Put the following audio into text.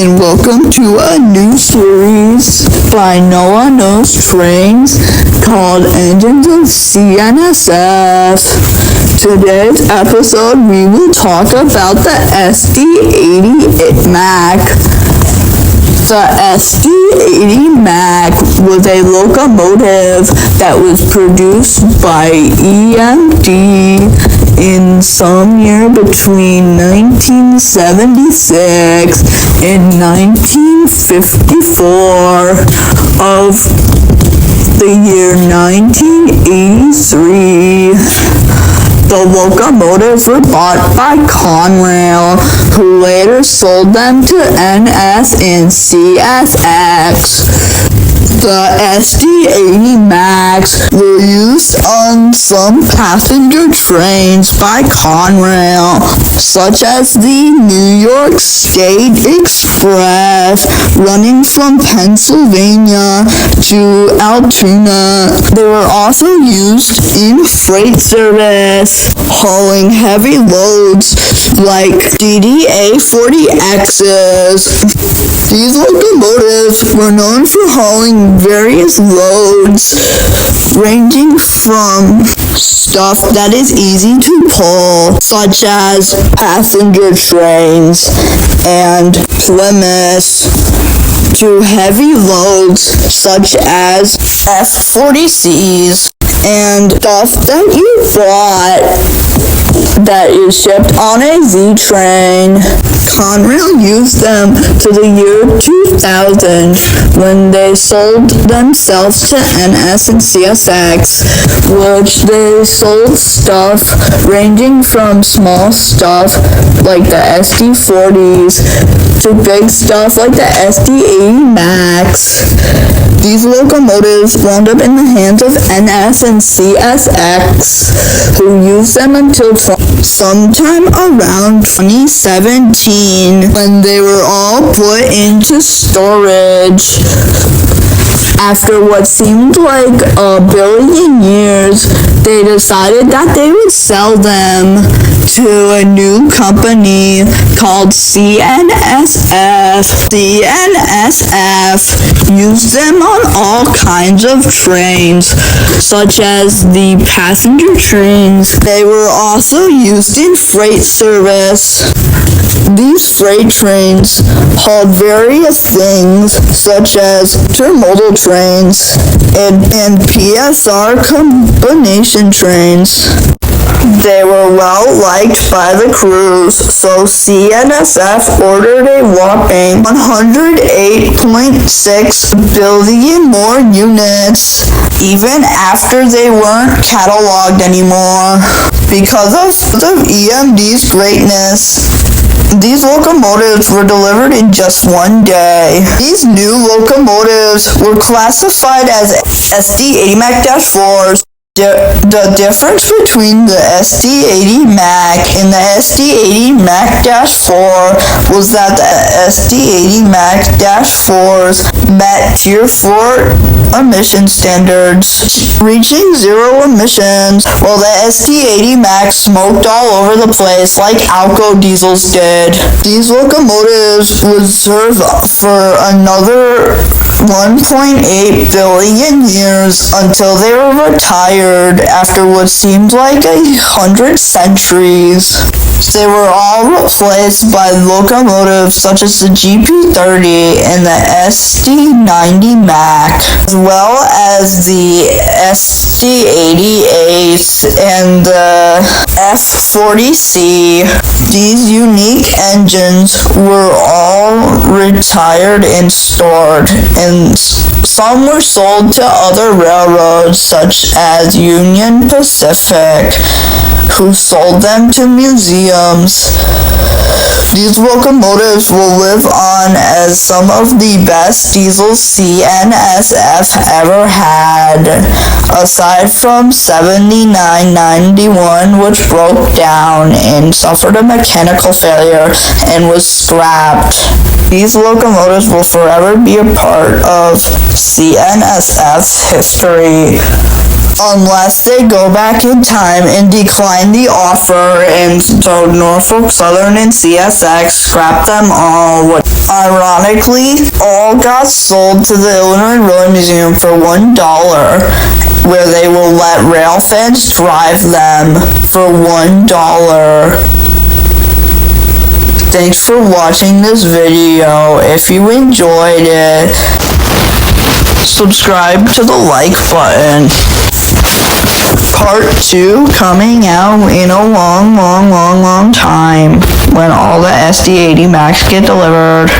and welcome to a new series by No One Knows Trains called Engines of CNSF. Today's episode we will talk about the SD80MAC. The SD80MAC was a locomotive that was produced by EMD in some year between 1976 and 1954 of the year 1983. The locomotives were bought by Conrail, who later sold them to NS and CSX. The SD80MACs were used on some passenger trains by Conrail, such as the New York State Express, running from Pennsylvania to Altoona. They were also used in freight service, hauling heavy loads like DDA-40Xs. These locomotives were known for hauling various loads, ranging from stuff that is easy to pull, such as passenger trains and Plymouths, to heavy loads such as F-40Cs and stuff that you bought that is shipped on a Z train. Conrail used them to the year 2000 when they sold themselves to NS and CSX, which they sold stuff ranging from small stuff like the SD40s to big stuff like the SD80MACs. These locomotives wound up in the hands of NS and CSX, who used them until sometime around 2017, when they were all put into storage. After what seemed like a billion years, they decided that they would sell them to a new company called CNSF. CNSF used them on all kinds of trains, such as the passenger trains. They were also used in freight service. These freight trains hauled various things, such as intermodal trains and PSR combination trains. They were well liked by the crews, so CNSF ordered a whopping 108.6 billion more units, even after they weren't cataloged anymore. Because of EMD's greatness, these locomotives were delivered in just one day. These new locomotives were classified as SD80MAC-4s. The difference between the SD80MAC and the SD80MAC-4 was that the SD80MAC-4s met Tier 4 emission standards, reaching 0 emissions, while the SD80MAC smoked all over the place like Alco diesels did. These locomotives would serve for another 1.8 billion years until they were retired after what seemed like 100 centuries. They were all replaced by locomotives such as the GP30 and the SD90MAC, as well as the SD80As and the F40C. These unique engines were all retired and stored, and some were sold to other railroads such as Union Pacific, who sold them to museums. These locomotives will live on as some of the best diesels CNSF ever had, aside from 7991, which broke down and suffered a mechanical failure and was scrapped. These locomotives will forever be a part of CNSF's history. unless they go back in time and decline the offer, and so Norfolk Southern and CSX scrapped them all. Ironically, all got sold to the Illinois Railway Museum for $1, where they will let rail fans drive them for $1. Thanks for watching this video. If you enjoyed it, subscribe to the like button. Part 2 coming out in a long time when all the SD80MACs get delivered.